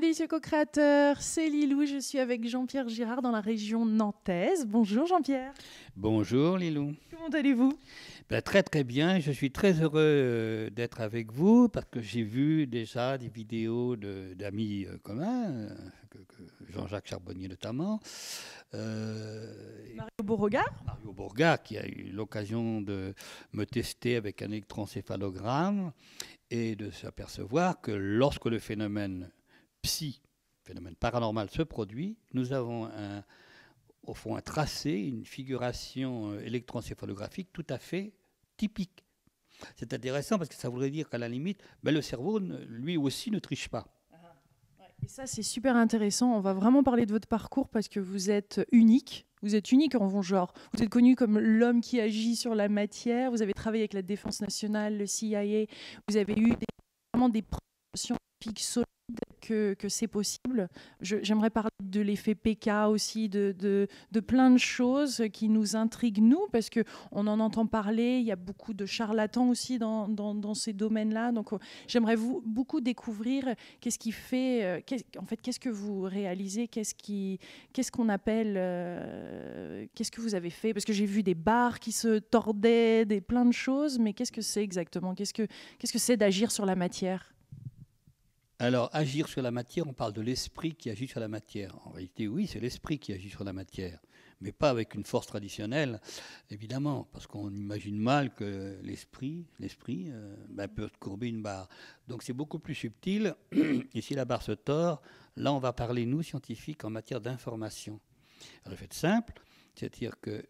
délicieux co-créateurs, c'est Lilou, je suis avec Jean-Pierre Girard dans la région nantaise. Bonjour Jean-Pierre. Bonjour Lilou. Comment allez-vous? Très très bien, je suis très heureux d'être avec vous parce que j'ai vu déjà des vidéos d'amis communs, Jean-Jacques Charbonnier notamment, Mario Beauregard. Mario Bourgard qui a eu l'occasion de me tester avec un électroencéphalogramme et de s'apercevoir que lorsque le phénomène phénomène paranormal se produit, nous avons au fond un tracé, une figuration électroencéphalographique tout à fait typique. C'est intéressant parce que ça voudrait dire qu'à la limite, le cerveau, lui aussi, ne triche pas. Et ça, c'est super intéressant. On va vraiment parler de votre parcours parce que vous êtes unique. Vous êtes unique en votre genre. Vous êtes connu comme l'homme qui agit sur la matière. Vous avez travaillé avec la Défense nationale, le CIA. Vous avez eu vraiment des preuves scientifiques solides que c'est possible. J'aimerais parler de l'effet PK aussi, de plein de choses qui nous intriguent, nous, parce qu'on en entend parler. Il y a beaucoup de charlatans aussi dans ces domaines-là. Donc, j'aimerais beaucoup découvrir qu'est-ce qui fait... en fait, qu'est-ce que vous réalisez? Qu'est-ce qu'on appelle... qu'est-ce que vous avez fait? Parce que j'ai vu des barres qui se tordaient, plein de choses. Mais qu'est-ce que c'est exactement? Qu'est-ce que c'est d'agir sur la matière? Alors, agir sur la matière, on parle de l'esprit qui agit sur la matière. En réalité, oui, c'est l'esprit qui agit sur la matière, mais pas avec une force traditionnelle, évidemment, parce qu'on imagine mal que l'esprit peut courber une barre. Donc, c'est beaucoup plus subtil. Et si la barre se tord, là, on va parler, nous, scientifiques, en matière d'information. Alors, je vais être simple, c'est-à-dire que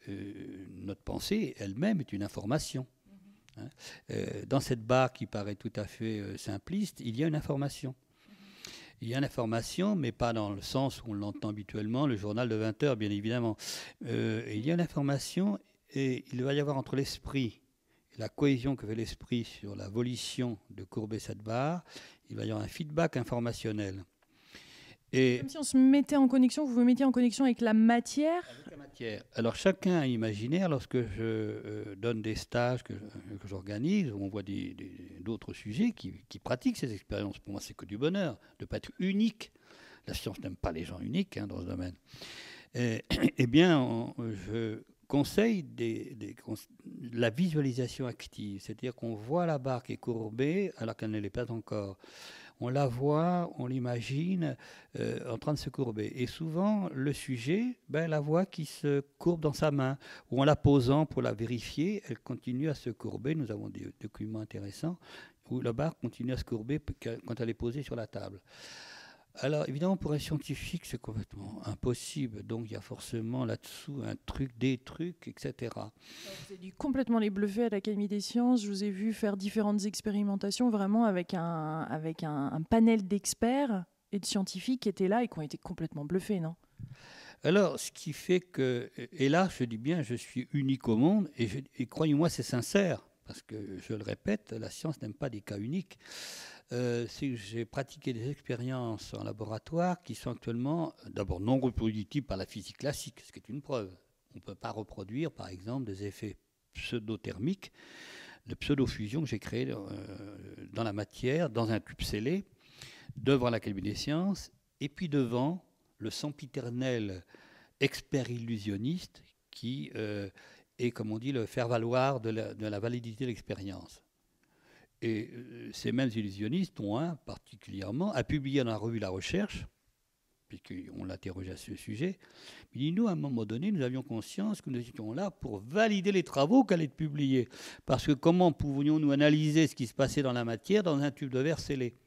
notre pensée elle-même est une information. Dans cette barre qui paraît tout à fait simpliste, il y a une information. Il y a une information, mais pas dans le sens où on l'entend habituellement, le journal de 20 heures, bien évidemment. Il y a une information et il va y avoir entre l'esprit et la cohésion que fait l'esprit sur la volition de courber cette barre, il va y avoir un feedback informationnel. Et comme si on se mettait en connexion, vous vous mettiez en connexion avec la matière. Avec la matière. Alors chacun a imaginaire, lorsque je donne des stages que j'organise, où on voit d'autres sujets qui pratiquent ces expériences. Pour moi, c'est que du bonheur de ne pas être unique. La science n'aime pas les gens uniques dans ce domaine. Eh bien, je conseille la visualisation active, c'est-à-dire qu'on voit la barre qui est courbée alors qu'elle ne l'est pas encore. On la voit, on l'imagine en train de se courber. Et souvent, le sujet la voit qui se courbe dans sa main, ou en la posant pour la vérifier, elle continue à se courber. Nous avons des documents intéressants où la barre continue à se courber quand elle est posée sur la table. Alors, évidemment, pour un scientifique, c'est complètement impossible. Donc, il y a forcément là-dessous des trucs, etc. Vous avez dû complètement les bluffer à l'Académie des sciences. Je vous ai vu faire différentes expérimentations, vraiment avec un panel d'experts et de scientifiques qui étaient là et qui ont été complètement bluffés, non? Alors, ce qui fait que... Et là, je dis bien, je suis unique au monde. Et croyez-moi, c'est sincère. Parce que, je le répète, la science n'aime pas des cas uniques. C'est que j'ai pratiqué des expériences en laboratoire qui sont actuellement d'abord non reproductibles par la physique classique, ce qui est une preuve. On ne peut pas reproduire, par exemple, des effets pseudo-thermiques de pseudo-fusion que j'ai créés dans la matière, dans un tube scellé, devant l'Académie des sciences, et puis devant le sempiternel expert illusionniste qui est, comme on dit, le faire-valoir de la validité de l'expérience. Et ces mêmes illusionnistes ont particulièrement à publier dans la revue La Recherche, puisqu'on l'interrogeait à ce sujet. Il dit, nous, à un moment donné, nous avions conscience que nous étions là pour valider les travaux qu'elle allait publier. Parce que comment pouvions-nous analyser ce qui se passait dans la matière dans un tube de verre scellé?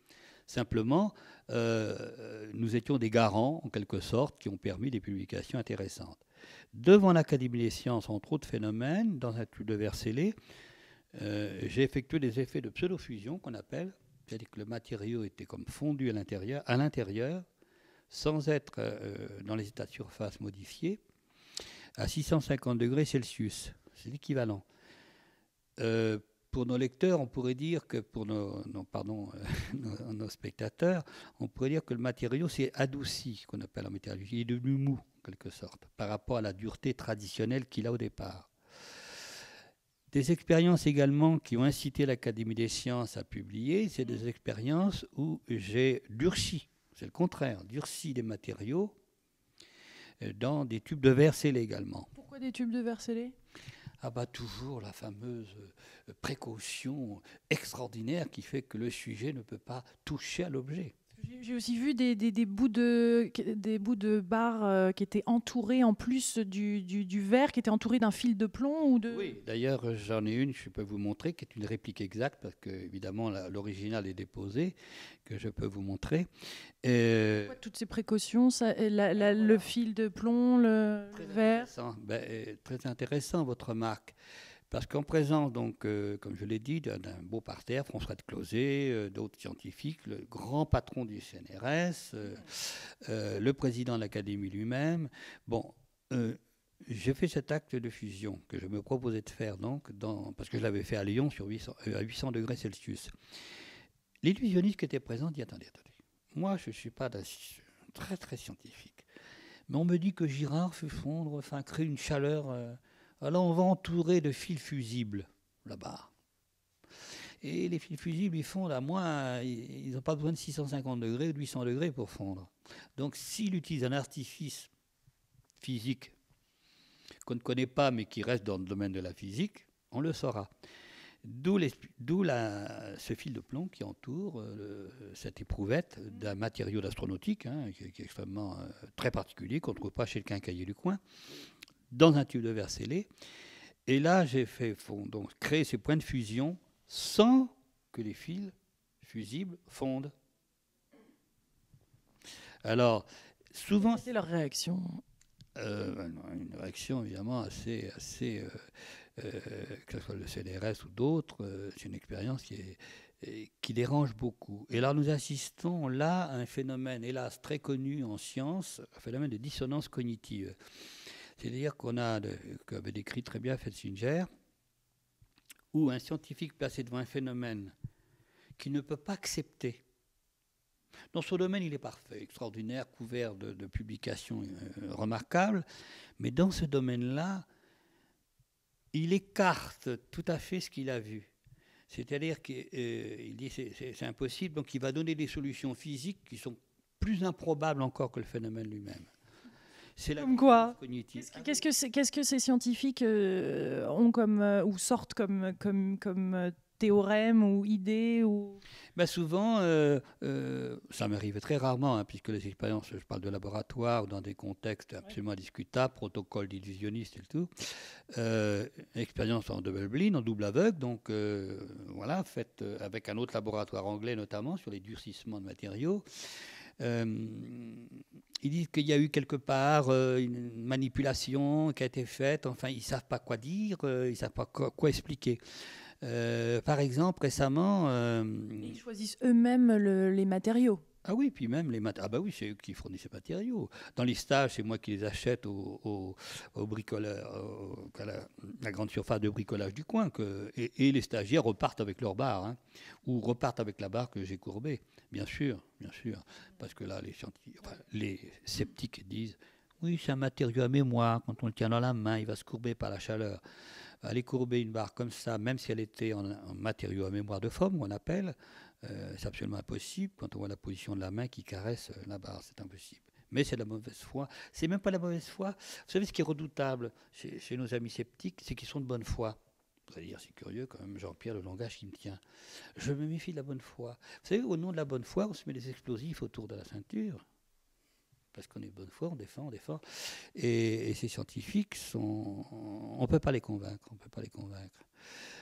Simplement, nous étions des garants, en quelque sorte, qui ont permis des publications intéressantes. Devant l'Académie des sciences, entre autres phénomènes, dans un tube de verre scellé, j'ai effectué des effets de pseudo-fusion qu'on appelle, c'est-à-dire que le matériau était comme fondu à l'intérieur, sans être dans les états de surface modifiés, à 650 degrés Celsius. C'est l'équivalent. Pour nos lecteurs, on pourrait dire que, pour nos spectateurs, on pourrait dire que le matériau s'est adouci, qu'on appelle en métallurgie. Il est devenu mou, en quelque sorte, par rapport à la dureté traditionnelle qu'il a au départ. Des expériences également qui ont incité l'Académie des sciences à publier, c'est des expériences où j'ai durci c'est le contraire, durcit les matériaux dans des tubes de verre scellés également. Pourquoi des tubes de verre scellés? Ah bah toujours la fameuse précaution extraordinaire qui fait que le sujet ne peut pas toucher à l'objet. J'ai aussi vu des bouts de barre qui étaient entourés, en plus du verre, qui étaient entourés d'un fil de plomb ou de... Oui, d'ailleurs j'en ai une, je peux vous montrer, qui est une réplique exacte, parce que évidemment l'original est déposé, que je peux vous montrer. Pourquoi toutes ces précautions, le fil de plomb, le verre? Très intéressant votre remarque. Parce qu'en présence, donc, comme je l'ai dit, d'un beau parterre, François de Closet, d'autres scientifiques, le grand patron du CNRS, le président de l'Académie lui-même, bon, j'ai fait cet acte de fusion que je me proposais de faire, donc, parce que je l'avais fait à Lyon à 800 degrés Celsius. L'illusionniste qui était présent dit, attendez, moi je ne suis pas très très scientifique, mais on me dit que Girard fait fondre, enfin créer une chaleur... alors on va entourer de fils fusibles là-bas. Et les fils fusibles, ils fondent à moins, ils n'ont pas besoin de 650 degrés ou de 800 degrés pour fondre. Donc s'il utilise un artifice physique qu'on ne connaît pas mais qui reste dans le domaine de la physique, on le saura. D'où ce fil de plomb qui entoure cette éprouvette d'un matériau d'astronautique qui est extrêmement très particulier, qu'on ne trouve pas chez le quincaillier du coin, dans un tube de verre scellé. Et là, j'ai fait donc créer ces points de fusion sans que les fils fusibles fondent. Alors, souvent... C'est leur réaction. Une réaction évidemment assez que ce soit le CNRS ou d'autres, c'est une expérience qui dérange beaucoup. Et alors nous assistons là à un phénomène, hélas, très connu en sciences, un phénomène de dissonance cognitive. C'est-à-dire qu'avait décrit très bien Felsinger, où un scientifique placé devant un phénomène qu'il ne peut pas accepter. Dans son domaine, il est parfait, extraordinaire, couvert de publications remarquables, mais dans ce domaine-là, il écarte tout à fait ce qu'il a vu. C'est-à-dire qu'il dit c'est impossible, donc il va donner des solutions physiques qui sont plus improbables encore que le phénomène lui-même. C'est comme quoi? Qu'est-ce que ces scientifiques ont ou sortent comme théorème ou idée ou... Souvent, ça m'arrive très rarement, puisque les expériences, je parle de laboratoire ou dans des contextes absolument discutables, protocole d'illusionniste et tout, expérience en double blind, en double aveugle, donc voilà, faite avec un autre laboratoire anglais notamment sur les durcissements de matériaux. Ils disent qu'il y a eu quelque part une manipulation qui a été faite, enfin ils ne savent pas quoi dire, ils ne savent pas quoi expliquer. Par exemple, récemment... Ils choisissent eux-mêmes les matériaux. Ah oui, puis même les matériaux. Ah bah oui, c'est eux qui fournissent les matériaux. Dans les stages, c'est moi qui les achète au bricoleur, à la grande surface de bricolage du coin. Et les stagiaires repartent avec leur barre, ou repartent avec la barre que j'ai courbée. Bien sûr. Parce que là, les sceptiques disent, oui, c'est un matériau à mémoire. Quand on le tient dans la main, il va se courber par la chaleur. Aller courber une barre comme ça, même si elle était en matériau à mémoire de forme, on appelle, c'est absolument impossible. Quand on voit la position de la main qui caresse la barre, c'est impossible. Mais c'est de la mauvaise foi. C'est même pas la mauvaise foi. Vous savez ce qui est redoutable chez nos amis sceptiques, c'est qu'ils sont de bonne foi. Vous allez dire, c'est curieux quand même, Jean-Pierre, le langage qui me tient. Je me méfie de la bonne foi. Vous savez, au nom de la bonne foi, on se met des explosifs autour de la ceinture. Parce qu'on est de bonne foi, on défend. Et ces scientifiques, on ne peut pas les convaincre.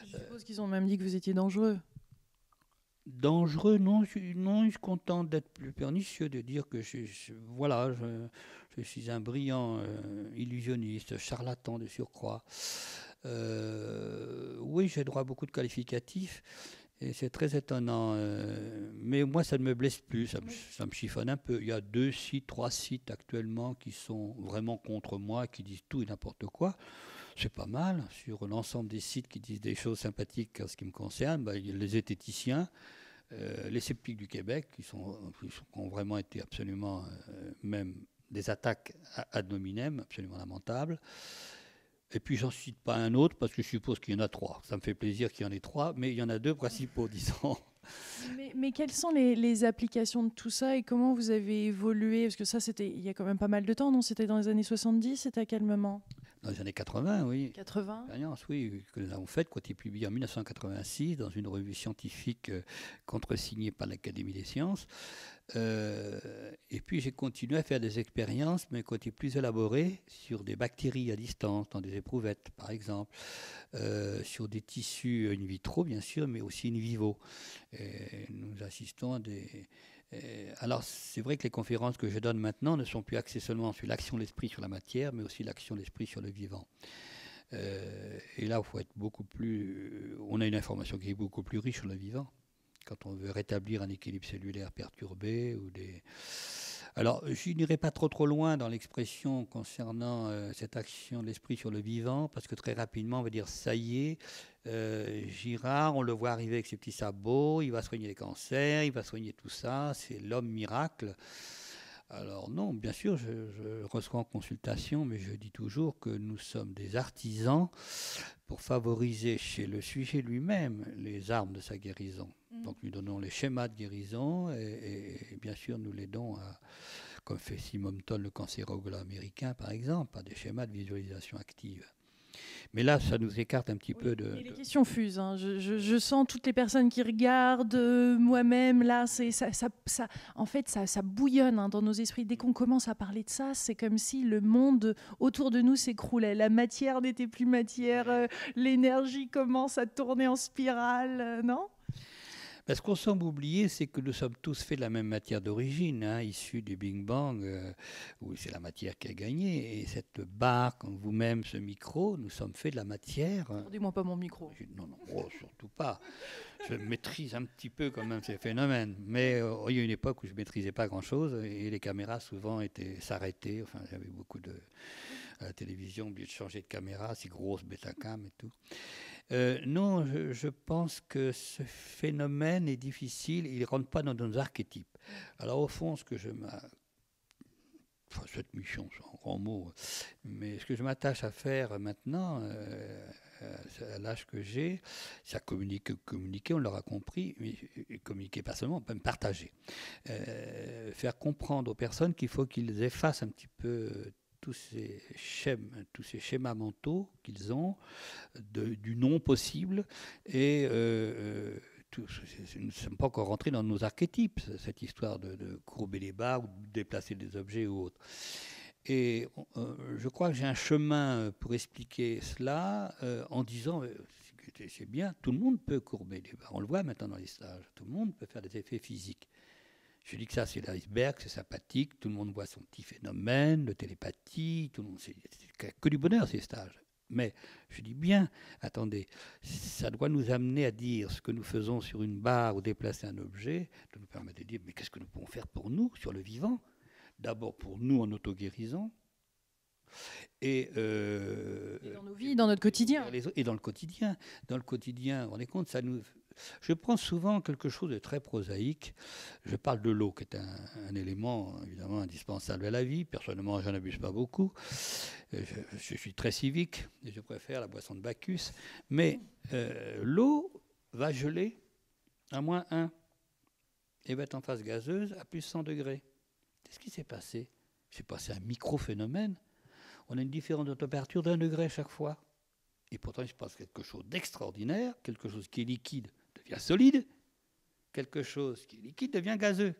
Je suppose qu'ils ont même dit que vous étiez dangereux. Dangereux, non, je suis content d'être plus pernicieux, de dire que je suis un brillant illusionniste, charlatan de surcroît. Oui, j'ai droit à beaucoup de qualificatifs. Et c'est très étonnant. Mais moi, ça ne me blesse plus, ça me chiffonne un peu. Il y a 3 sites actuellement qui sont vraiment contre moi, qui disent tout et n'importe quoi. C'est pas mal. Sur l'ensemble des sites qui disent des choses sympathiques en ce qui me concerne, il y a les zététiciens, les sceptiques du Québec, qui ont vraiment été absolument, même des attaques ad hominem, absolument lamentables. Et puis, j'en cite pas un autre parce que je suppose qu'il y en a trois. Ça me fait plaisir qu'il y en ait trois, mais il y en a deux principaux, disons. Mais quelles sont les applications de tout ça et comment vous avez évolué? Parce que ça, c'était il y a quand même pas mal de temps, non? C'était dans les années 70, c'était à quel moment? Dans les années 80, oui. 80? Expérience, oui, que nous avons faite, qui a été publiée en 1986 dans une revue scientifique contresignée par l'Académie des sciences. Et puis j'ai continué à faire des expériences, mais côté plus élaborées, sur des bactéries à distance, dans des éprouvettes, par exemple, sur des tissus in vitro, bien sûr, mais aussi in vivo. Et nous assistons à des... Alors, c'est vrai que les conférences que je donne maintenant ne sont plus axées seulement sur l'action de l'esprit sur la matière, mais aussi l'action de l'esprit sur le vivant. Et là, il faut être beaucoup plus... On a une information qui est beaucoup plus riche sur le vivant. Quand on veut rétablir un équilibre cellulaire perturbé ou des... Alors, je n'irai pas trop loin dans l'expression concernant cette action de l'esprit sur le vivant, parce que très rapidement, on va dire, ça y est, Girard, on le voit arriver avec ses petits sabots, il va soigner les cancers, il va soigner tout ça, c'est l'homme miracle. Alors non, bien sûr, je reçois en consultation, mais je dis toujours que nous sommes des artisans pour favoriser chez le sujet lui-même les armes de sa guérison. Donc nous donnons les schémas de guérison et bien sûr nous l'aidons à, comme fait Simonton, le cancérologue américain par exemple, à des schémas de visualisation active. Mais là, ça nous écarte un petit peu de... Les questions fusent. Hein. Je sens toutes les personnes qui regardent, moi-même, là, en fait, ça bouillonne hein, dans nos esprits. Dès qu'on commence à parler de ça, c'est comme si le monde autour de nous s'écroulait. La matière n'était plus matière, l'énergie commence à tourner en spirale, non ? Ce qu'on semble oublier, c'est que nous sommes tous faits de la même matière d'origine, hein, issue du Big Bang, où c'est la matière qui a gagné. Et cette barre, comme vous-même, ce micro, nous sommes faits de la matière. Dis-moi pas mon micro. Non, surtout pas. Je maîtrise un petit peu quand même ces phénomènes. Mais il y a une époque où je ne maîtrisais pas grand-chose et les caméras souvent s'arrêtaient. Enfin, j'avais beaucoup de... À la télévision, oublié de changer de caméra, ces grosses Betacam et tout. Non, je pense que ce phénomène est difficile, il ne rentre pas dans nos archétypes. Alors au fond, cette mission, c'est un grand mot, mais ce que je m'attache à faire maintenant, à l'âge que j'ai, c'est à communiquer, on l'aura compris, mais communiquer pas seulement, même partager. Faire comprendre aux personnes qu'il faut qu'ils effacent un petit peu tous ces schémas mentaux qu'ils ont du non possible et nous ne sommes pas encore rentrés dans nos archétypes, cette histoire de courber les barres ou de déplacer des objets ou autres. Et je crois que j'ai un chemin pour expliquer cela en disant c'est bien, tout le monde peut courber les barres. On le voit maintenant dans les stages, tout le monde peut faire des effets physiques. Je dis que ça, c'est l'iceberg, c'est sympathique, tout le monde voit son petit phénomène de télépathie, tout le monde, c'est que du bonheur ces stages. Mais je dis bien, attendez, ça doit nous amener à dire ce que nous faisons sur une barre ou déplacer un objet, de nous permettre de dire, mais qu'est-ce que nous pouvons faire pour nous, sur le vivant? D'abord pour nous en auto-guérison. Et dans nos vies, dans notre quotidien. Et dans le quotidien. Dans le quotidien, vous vous rendez compte, ça nous... Je prends souvent quelque chose de très prosaïque. Je parle de l'eau, qui est un élément évidemment indispensable à la vie. Personnellement, je n'en abuse pas beaucoup. Je suis très civique et je préfère la boisson de Bacchus. Mais l'eau va geler à -1 et va être en phase gazeuse à plus 100 degrés. Qu'est-ce qui s'est passé? C'est passé un micro-phénomène. On a une différence de température d'1 degré chaque fois. Et pourtant, il se passe quelque chose d'extraordinaire. Quelque chose qui est liquide devient solide. Quelque chose qui est liquide devient gazeux.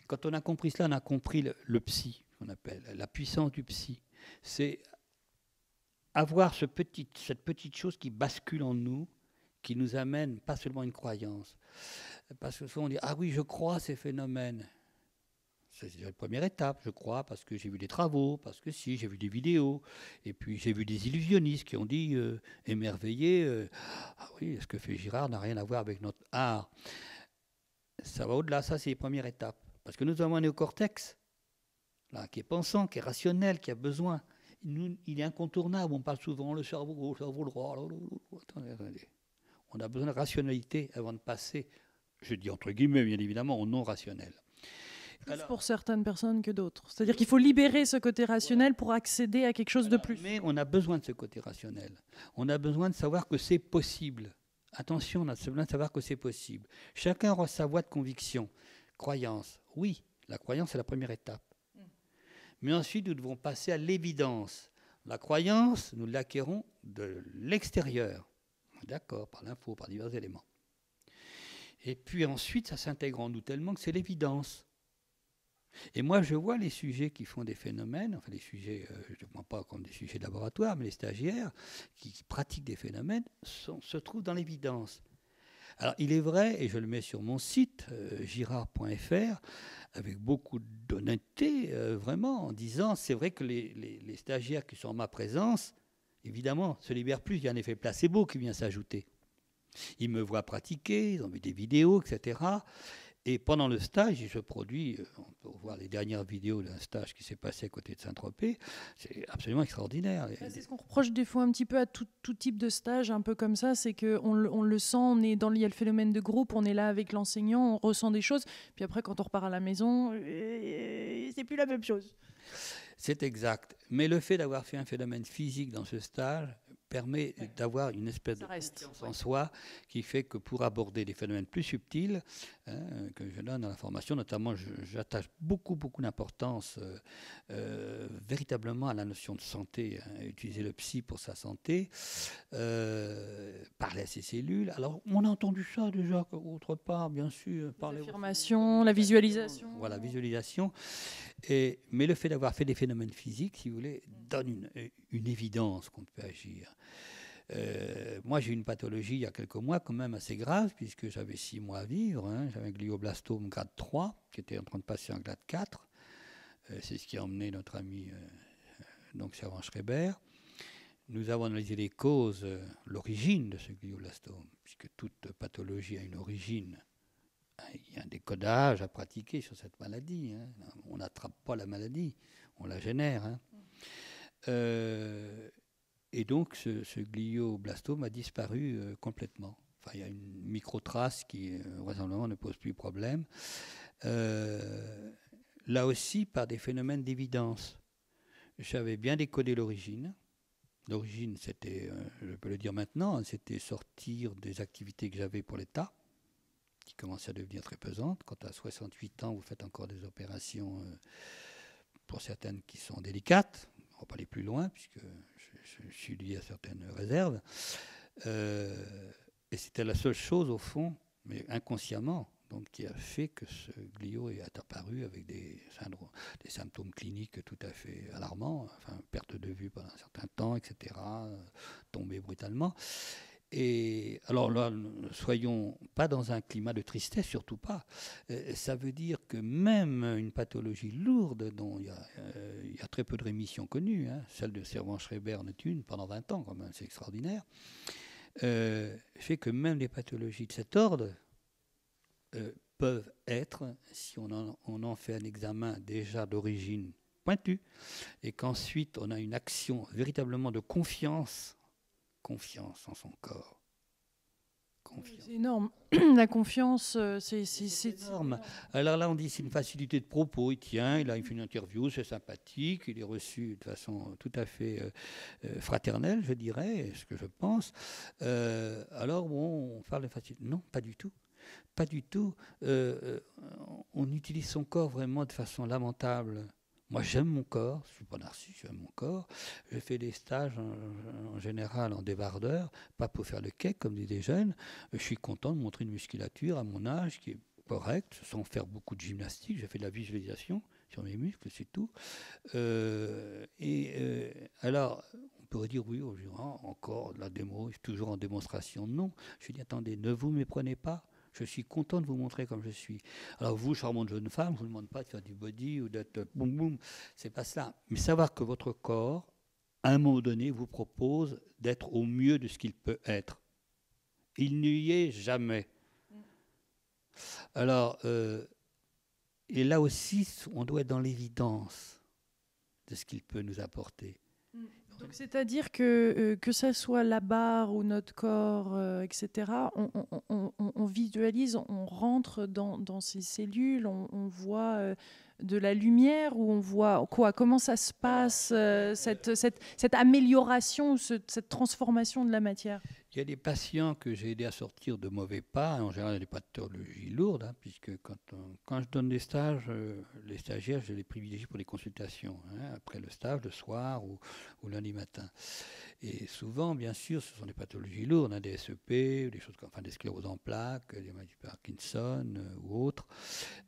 Quand on a compris cela, on a compris le psy, qu'on appelle la puissance du psy. C'est avoir cette petite chose qui bascule en nous, qui nous amène pas seulement à une croyance. Parce que souvent on dit « Ah oui, je crois à ces phénomènes ». C'est déjà la première étape, je crois, parce que j'ai vu des travaux, parce que si, j'ai vu des vidéos, et puis j'ai vu des illusionnistes qui ont dit, émerveillés, ah oui, ce que fait Girard n'a rien à voir avec notre art. Ça va au-delà, ça c'est les premières étapes. Parce que nous avons un néocortex, là, qui est pensant, qui est rationnel, qui a besoin. Il est incontournable, on parle souvent le cerveau gauche, le cerveau droit. Attendez. On a besoin de rationalité avant de passer, je dis entre guillemets bien évidemment, au non rationnel. Plus pour certaines personnes que d'autres. C'est-à-dire qu'il faut libérer ce côté rationnel pour accéder à quelque chose de plus. Mais on a besoin de ce côté rationnel. On a besoin de savoir que c'est possible. Attention, on a besoin de savoir que c'est possible. Chacun aura sa voie de conviction. Croyance, oui, la croyance est la première étape. Mais ensuite, nous devons passer à l'évidence. La croyance, nous l'acquérons de l'extérieur. D'accord, par l'info, par divers éléments. Et puis ensuite, ça s'intègre en nous tellement que c'est l'évidence. Et moi, je vois les sujets qui font des phénomènes, enfin les sujets, je ne prends pas comme des sujets de laboratoire, mais les stagiaires qui pratiquent des phénomènes se trouvent dans l'évidence. Alors, il est vrai, et je le mets sur mon site, girard.fr, avec beaucoup d'honnêteté, vraiment, en disant, c'est vrai que les stagiaires qui sont en ma présence, évidemment, se libèrent plus, il y a un effet placebo qui vient s'ajouter. Ils me voient pratiquer, ils ont vu des vidéos, etc. Et pendant le stage, je produis, on peut voir les dernières vidéos d'un stage qui s'est passé à côté de Saint-Tropez, c'est absolument extraordinaire. C'est ce qu'on reproche des fois un petit peu à tout type de stage, un peu comme ça, c'est qu'on le sent, il y a le phénomène de groupe, on est là avec l'enseignant, on ressent des choses, puis après quand on repart à la maison, c'est plus la même chose. C'est exact. Mais le fait d'avoir fait un phénomène physique dans ce stage permet d'avoir une espèce de confiance en soi qui fait que pour aborder des phénomènes plus subtils, que je donne dans la formation, notamment j'attache beaucoup d'importance véritablement à la notion de santé, utiliser le psy pour sa santé, parler à ses cellules. Alors on a entendu ça déjà autre part, bien sûr. L'affirmation, la visualisation. Voilà, visualisation. Mais le fait d'avoir fait des phénomènes physiques, si vous voulez, donne une évidence qu'on peut agir. Moi, j'ai eu une pathologie il y a quelques mois quand même assez grave, puisque j'avais 6 mois à vivre. J'avais un glioblastome grade 3, qui était en train de passer en grade 4. C'est ce qui a emmené notre ami donc Servan Schreiber. Nous avons analysé les causes, l'origine de ce glioblastome, puisque toute pathologie a une origine. Il y a un décodage à pratiquer sur cette maladie. On n'attrape pas la maladie, on la génère. Et donc, ce glioblastome a disparu complètement. Enfin, il y a une microtrace qui, vraisemblablement, ne pose plus problème. Là aussi, par des phénomènes d'évidence. J'avais bien décodé l'origine. L'origine, c'était, je peux le dire maintenant, c'était sortir des activités que j'avais pour l'État, qui commençaient à devenir très pesantes. Quand à 68 ans, vous faites encore des opérations, pour certaines qui sont délicates. On ne va pas aller plus loin, puisque je suis lié à certaines réserves. Et c'était la seule chose, au fond, mais inconsciemment, donc, qui a fait que ce glio est apparu avec des symptômes cliniques tout à fait alarmants, enfin, perte de vue pendant un certain temps, etc., tomber brutalement. Et alors là, ne soyons pas dans un climat de tristesse, surtout pas. Ça veut dire que même une pathologie lourde, dont il y a très peu de rémissions connues, celle de Servan Schreiber en est une pendant 20 ans, quand même, c'est extraordinaire, fait que même les pathologies de cet ordre peuvent être, si on en fait un examen déjà d'origine pointue, et qu'ensuite on a une action véritablement de confiance en son corps. C'est énorme. La confiance, c'est énorme. Alors là, on dit c'est une facilité de propos. Il tient, il fait une interview, c'est sympathique, il est reçu de façon tout à fait fraternelle, je dirais, ce que je pense. Alors, bon, on parle de facilité. Non, pas du tout. Pas du tout. On utilise son corps vraiment de façon lamentable. Moi, j'aime mon corps, je ne suis pas narcissique, j'aime mon corps. Je fais des stages en général en débardeur, pas pour faire le cake comme disent les jeunes. Je suis content de montrer une musculature à mon âge qui est correcte, sans faire beaucoup de gymnastique. J'ai fait de la visualisation sur mes muscles, c'est tout. Alors, on pourrait dire, oui, encore de la démo, toujours en démonstration. Non, je dis, attendez, ne vous méprenez pas. Je suis content de vous montrer comme je suis. Alors vous, charmante jeune femme, je ne vous demande pas de faire du body ou d'être boum boum, c'est pas cela. Mais savoir que votre corps, à un moment donné, vous propose d'être au mieux de ce qu'il peut être. Il n'y est jamais. Alors, et là aussi, on doit être dans l'évidence de ce qu'il peut nous apporter. Donc, c'est-à-dire que ça soit la barre ou notre corps, etc., on visualise, on rentre dans ces cellules, on voit de la lumière, ou on voit quoi? Comment ça se passe, cette amélioration, cette transformation de la matière? Il y a des patients que j'ai aidés à sortir de mauvais pas, en général des pathologies lourdes, hein, puisque quand je donne des stages, les stagiaires, je les privilégie pour les consultations, hein, après le stage, le soir ou lundi matin. Et souvent, bien sûr, ce sont des pathologies lourdes, hein, des SEP, des choses comme, enfin, des scléroses en plaques, des maladies de Parkinson ou autres.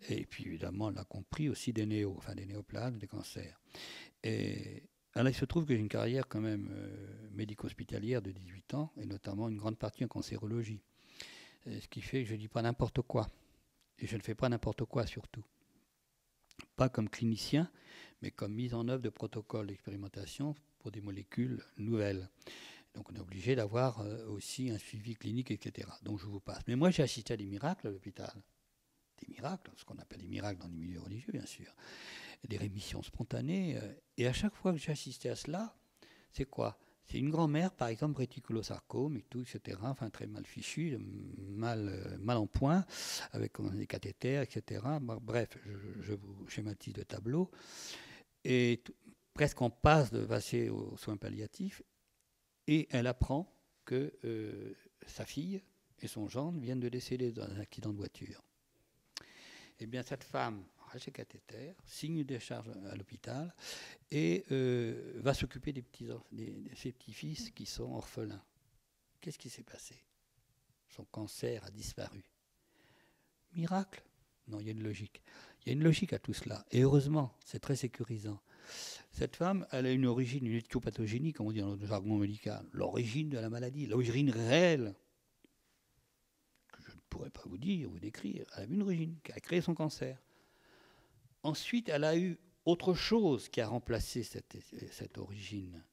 Et puis évidemment, on l'a compris, aussi des des néoplasmes, des cancers. Et alors, il se trouve que j'ai une carrière quand même médico-hospitalière de 18 ans, et notamment une grande partie en cancérologie. Ce qui fait que je ne dis pas n'importe quoi. Et je ne fais pas n'importe quoi surtout. Pas comme clinicien, mais comme mise en œuvre de protocoles d'expérimentation pour des molécules nouvelles. Donc on est obligé d'avoir aussi un suivi clinique, etc. Donc je vous passe. Mais moi j'ai assisté à des miracles à l'hôpital. Des miracles, ce qu'on appelle des miracles dans les milieux religieux, bien sûr. Des rémissions spontanées. Et à chaque fois que j'ai assisté à cela, c'est quoi? C'est une grand-mère, par exemple, réticulosarcome et tout, etc. Enfin, très mal fichue, mal en point, avec des cathéters, etc. Bref, je vous schématise le tableau. Et presque en passe de passer aux soins palliatifs. Et elle apprend que sa fille et son gendre viennent de décéder dans un accident de voiture. Eh bien, cette femme arrache ses cathéters, signe une décharge à l'hôpital et va s'occuper de ses petits-fils qui sont orphelins. Qu'est-ce qui s'est passé? Son cancer a disparu. Miracle? Non, il y a une logique. Il y a une logique à tout cela. Et heureusement, c'est très sécurisant. Cette femme, elle a une origine, une éthiopathogénie, comme on dit dans le jargon médical. L'origine de la maladie, l'origine réelle, que je ne pourrais pas vous dire, vous décrire. Elle a une origine qui a créé son cancer. Ensuite, elle a eu autre chose qui a remplacé cette origine.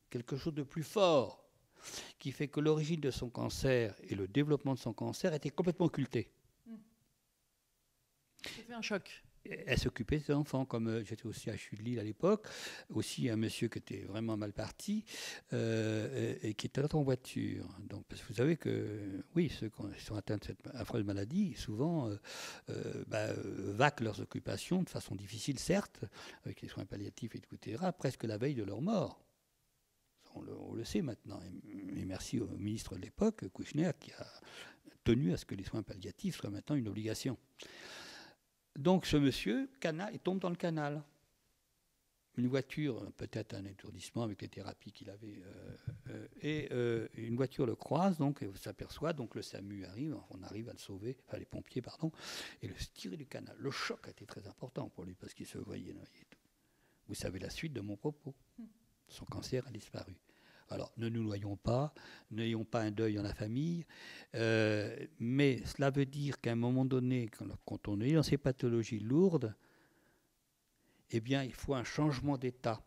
Quelque chose de plus fort, qui fait que l'origine de son cancer et le développement de son cancer étaient complètement occultés. Ça fait un choc. Elle s'occupait de ses enfants, comme j'étais aussi à Chute-Lille à l'époque, aussi un monsieur qui était vraiment mal parti et qui était en voiture. Donc, parce que vous savez que, oui, ceux qui sont atteints de cette affreuse maladie, souvent, vaquent leurs occupations de façon difficile, certes, avec les soins palliatifs, etc., presque la veille de leur mort. On le sait maintenant. Et merci au ministre de l'époque, Kouchner, qui a tenu à ce que les soins palliatifs soient maintenant une obligation. Donc ce monsieur, il tombe dans le canal. Une voiture, peut-être un étourdissement avec les thérapies qu'il avait, une voiture le croise, donc, et s'aperçoit, donc le SAMU arrive, on arrive à le sauver, enfin les pompiers, pardon, et le tirer du canal. Le choc a été très important pour lui, parce qu'il se voyait noyer et tout. Vous savez la suite de mon propos. Son cancer a disparu. Alors, ne nous noyons pas, n'ayons pas un deuil dans la famille, mais cela veut dire qu'à un moment donné, quand on est dans ces pathologies lourdes, eh bien, il faut un changement d'état.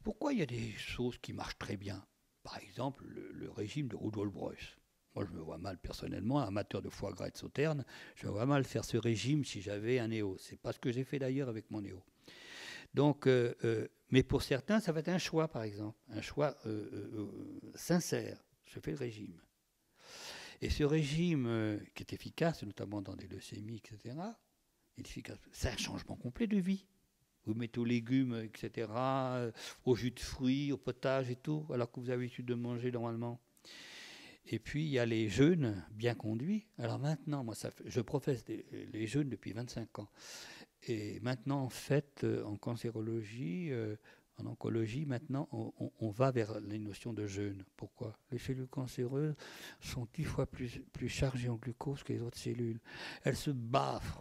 Pourquoi il y a des choses qui marchent très bien? Par exemple, le régime de Rudolf Preuss. Moi, je me vois mal, personnellement, amateur de foie gras et de sauterne, je me vois mal faire ce régime si j'avais un néo. C'est pas ce que j'ai fait d'ailleurs avec mon néo. Donc, mais pour certains, ça va être un choix, par exemple, un choix sincère. Je fais le régime. Et ce régime qui est efficace, notamment dans des leucémies, etc., c'est un changement complet de vie. Vous mettez aux légumes, etc., au jus de fruits, au potage et tout, alors que vous avez l'habitude de manger normalement. Et puis, il y a les jeûnes bien conduits. Alors maintenant, moi, je professe les jeûnes depuis 25 ans. Et maintenant, en fait, en cancérologie, en oncologie, maintenant, on va vers les notions de jeûne. Pourquoi? Les cellules cancéreuses sont 10 fois plus chargées en glucose que les autres cellules. Elles se baffent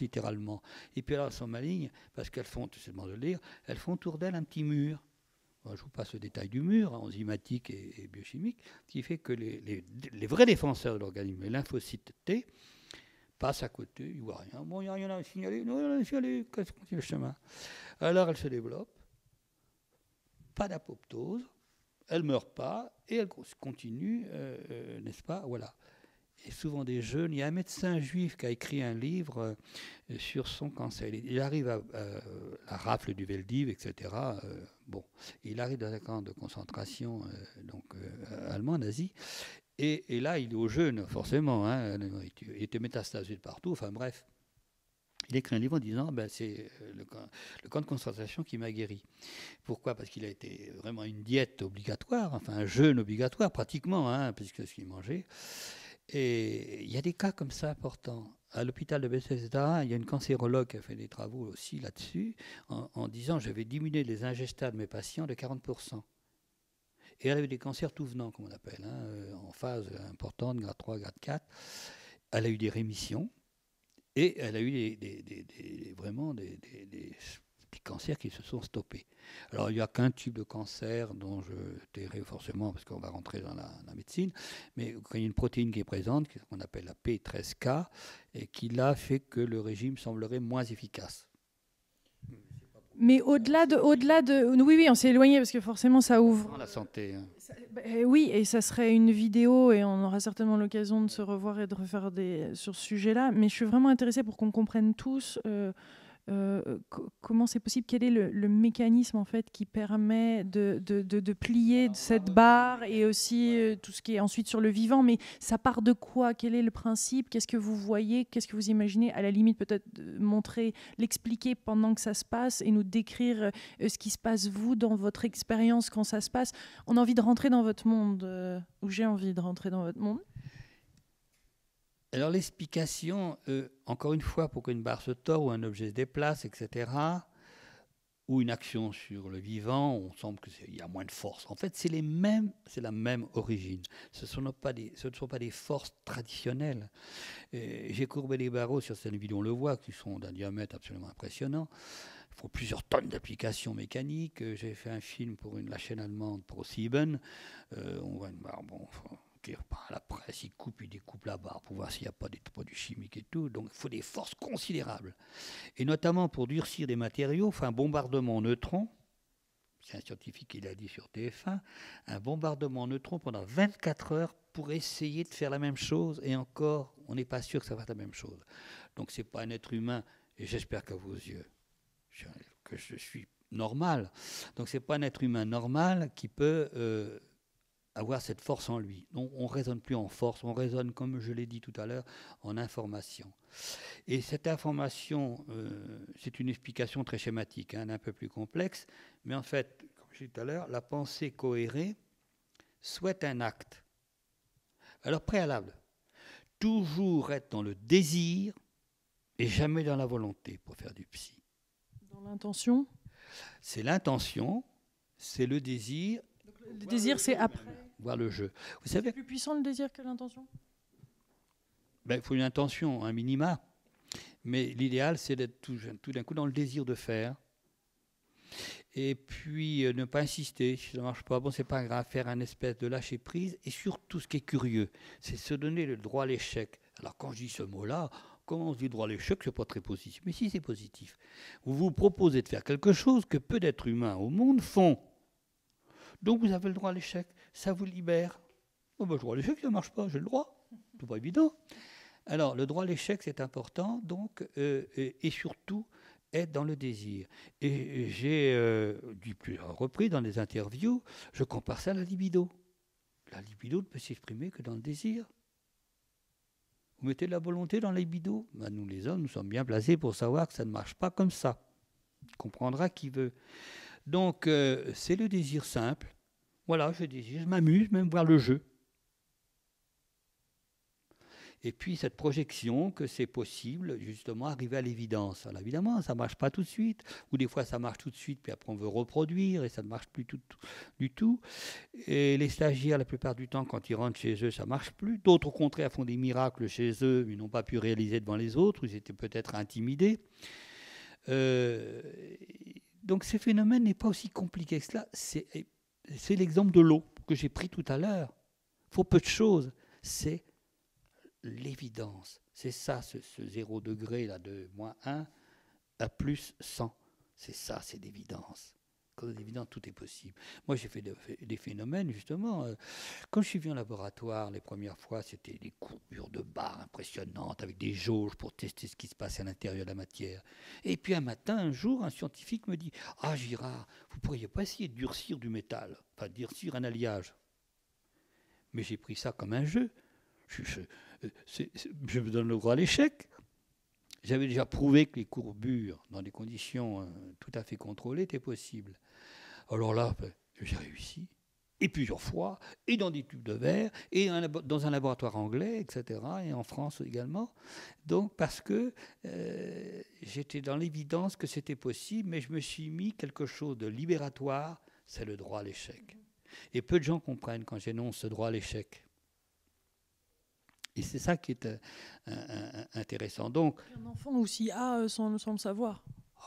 littéralement. Et puis alors, elles sont malignes parce qu'elles font, tout simplement de le lire, elles font autour d'elles un petit mur. Alors, je vous passe le détail du mur, enzymatique et biochimique, qui fait que les vrais défenseurs de l'organisme, les lymphocytes T, passe à côté, il ne voit rien. Bon, il n'y a rien à signaler. Non, il n'y a rien à signaler. Qu'est-ce qu'on continue le chemin? Alors, elle se développe. Pas d'apoptose. Elle ne meurt pas. Et elle continue, n'est-ce pas? Voilà. et souvent des jeunes. Il y a un médecin juif qui a écrit un livre sur son cancer. Il arrive à la rafle du Veldiv, etc. Bon, il arrive dans un camp de concentration allemand, nazi. Et là, il est au jeûne, forcément. Hein, il était métastasé de partout. Enfin bref. Il écrit un livre en disant c'est le camp de concentration qui m'a guéri. Pourquoi? Parce qu'il a été vraiment une diète obligatoire, enfin un jeûne obligatoire pratiquement, hein, puisque ce qu'il mangeait. Et il y a des cas comme ça importants. À l'hôpital de Bethesda, il y a une cancérologue qui a fait des travaux aussi là-dessus, en disant je vais diminuer les ingestats de mes patients de 40%. Et elle avait des cancers tout venant, comme on appelle, hein, en phase importante, grade 3, grade 4. Elle a eu des rémissions. Et elle a eu vraiment des cancers qui se sont stoppés. Alors, il n'y a qu'un type de cancer dont je tairai forcément, parce qu'on va rentrer dans la médecine, mais quand il y a une protéine qui est présente, qu'on appelle la P13K, et qui là fait que le régime semblerait moins efficace. Mais au-delà de... Oui, on s'est éloigné parce que forcément ça ouvre... La santé. Hein. Oui, et ça serait une vidéo et on aura certainement l'occasion de se revoir et de refaire sur ce sujet-là. Mais je suis vraiment intéressée pour qu'on comprenne tous comment c'est possible, quel est le mécanisme en fait qui permet de plier cette barre et aussi tout ce qui est ensuite sur le vivant. Mais ça part de quoi? Quel est le principe? Qu'est-ce que vous voyez? Qu'est-ce que vous imaginez? À la limite, peut-être montrer, l'expliquer pendant que ça se passe et nous décrire ce qui se passe, vous, dans votre expérience quand ça se passe. On a envie de rentrer dans votre monde, ou j'ai envie de rentrer dans votre monde. Alors l'explication, encore une fois, pour qu'une barre se tord ou un objet se déplace, etc., ou une action sur le vivant, on semble qu'il y a moins de force. En fait, c'est la même origine. Ce ne sont pas des forces traditionnelles. J'ai courbé les barreaux sur cette vidéo, on le voit, qui sont d'un diamètre absolument impressionnant. Il faut plusieurs tonnes d'applications mécaniques. J'ai fait un film pour la chaîne allemande ProSieben. On voit une barre, qui repart à la presse, il découpe la barre pour voir s'il n'y a pas des produits chimiques et tout. Donc il faut des forces considérables. Et notamment pour durcir des matériaux, un bombardement en neutrons, c'est un scientifique qui l'a dit sur TF1, un bombardement en neutrons pendant 24 heures pour essayer de faire la même chose, et encore, on n'est pas sûr que ça va être la même chose. Donc ce n'est pas un être humain, et j'espère qu'à vos yeux, que je suis normal. Donc ce n'est pas un être humain normal qui peut... avoir cette force en lui. Donc on ne raisonne plus en force, on raisonne, comme je l'ai dit tout à l'heure, en information. Et cette information, c'est une explication très schématique, un peu plus complexe, mais en fait, comme je l'ai dit tout à l'heure, la pensée cohérée souhaite un acte. Alors préalable, toujours être dans le désir et jamais dans la volonté pour faire du psy. Dans l'intention? C'est l'intention, c'est le désir. Le désir, c'est après. Voir le jeu. Vous savez, c'est plus puissant le désir que l'intention? Il faut une intention, un minima. Mais l'idéal, c'est d'être tout d'un coup dans le désir de faire. Et puis, ne pas insister. Si ça ne marche pas, c'est pas grave. Faire un espèce de lâcher-prise. Et surtout, ce qui est curieux, c'est se donner le droit à l'échec. Alors, quand je dis ce mot-là, comment on se dit droit à l'échec, c'est pas très positif. Mais si, c'est positif. Vous vous proposez de faire quelque chose que peu d'êtres humains au monde font. Donc, vous avez le droit à l'échec. Ça vous libère. Le droit à l'échec, ça ne marche pas. J'ai le droit. C'est pas évident. Alors, le droit à l'échec, c'est important. Donc, et surtout, être dans le désir. Et j'ai dit plusieurs reprises dans des interviews, je compare ça à la libido. La libido ne peut s'exprimer que dans le désir. Vous mettez de la volonté dans la libido? Nous, les hommes, nous sommes bien placés pour savoir que ça ne marche pas comme ça. Il comprendra qui veut. Donc, c'est le désir simple. Voilà, je désire, je m'amuse, même voir le jeu. Et puis cette projection que c'est possible, justement, arriver à l'évidence. Alors évidemment, ça ne marche pas tout de suite, ou des fois ça marche tout de suite, puis après on veut reproduire, et ça ne marche plus du tout. Et les stagiaires, la plupart du temps, quand ils rentrent chez eux, ça ne marche plus. D'autres, au contraire, font des miracles chez eux, mais n'ont pas pu réaliser devant les autres, ou ils étaient peut-être intimidés. Donc ce phénomène n'est pas aussi compliqué que cela. C'est l'exemple de l'eau que j'ai pris tout à l'heure. Il faut peu de choses. C'est l'évidence. C'est ça, ce 0 degré là, de -1 à +100. C'est ça, c'est l'évidence. cause évidente, tout est possible. Moi, j'ai fait des phénomènes, justement. Quand je suis venu en laboratoire, les premières fois, c'était des courbures de barres impressionnantes, avec des jauges pour tester ce qui se passait à l'intérieur de la matière. Et puis un matin, un jour, un scientifique me dit « Ah, Girard, vous ne pourriez pas essayer de durcir du métal, enfin, durcir un alliage ?» Mais j'ai pris ça comme un jeu. Je me donne le droit à l'échec. J'avais déjà prouvé que les courbures, dans des conditions tout à fait contrôlées, étaient possibles. Alors là, j'ai réussi, et plusieurs fois, et dans des tubes de verre, et dans un laboratoire anglais, etc., et en France également. Donc, parce que j'étais dans l'évidence que c'était possible, mais je me suis mis quelque chose de libératoire, c'est le droit à l'échec. Et peu de gens comprennent quand j'énonce ce droit à l'échec. Et c'est ça qui est intéressant. Donc, un enfant aussi a sans le savoir.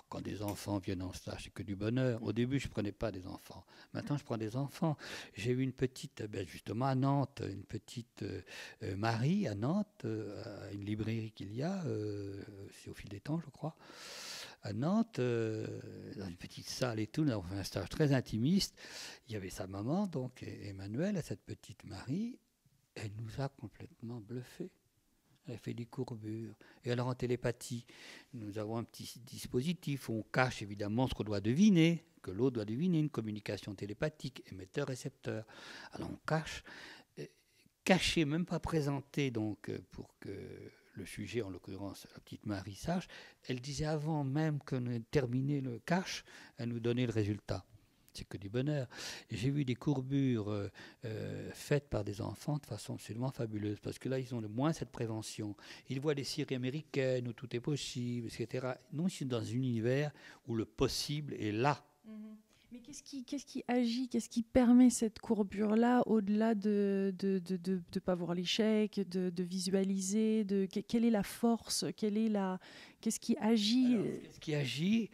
Quand des enfants viennent en stage, c'est que du bonheur. Au début, je ne prenais pas des enfants. Maintenant, je prends des enfants. J'ai eu une petite, justement à Nantes, une petite Marie à Nantes, à une librairie qu'il y a, c'est au fil des temps, je crois, à Nantes, dans une petite salle et tout. Nous avons fait un stage très intimiste. Il y avait sa maman, donc Emmanuelle, cette petite Marie. Elle nous a complètement bluffés. Elle fait des courbures. Et alors en télépathie, nous avons un petit dispositif où on cache évidemment ce qu'on doit deviner, que l'autre doit deviner, une communication télépathique, émetteur-récepteur. Alors on cache, caché, même pas présenté, donc pour que le sujet, en l'occurrence la petite Marie, sache. Elle disait avant même qu'on ait terminé le cache, elle nous donnait le résultat. C'est que du bonheur. J'ai vu des courbures faites par des enfants de façon absolument fabuleuse, parce que là, ils ont le moins cette prévention. Ils voient des séries américaines où tout est possible, etc. Nous, je suis dans un univers où le possible est là. Mais qu'est-ce qui agit, qu'est-ce qui permet cette courbure-là, au-delà de ne pas voir l'échec, de visualiser, quelle est la force, qu'est-ce qui agit? Alors, qu'est-ce qui agit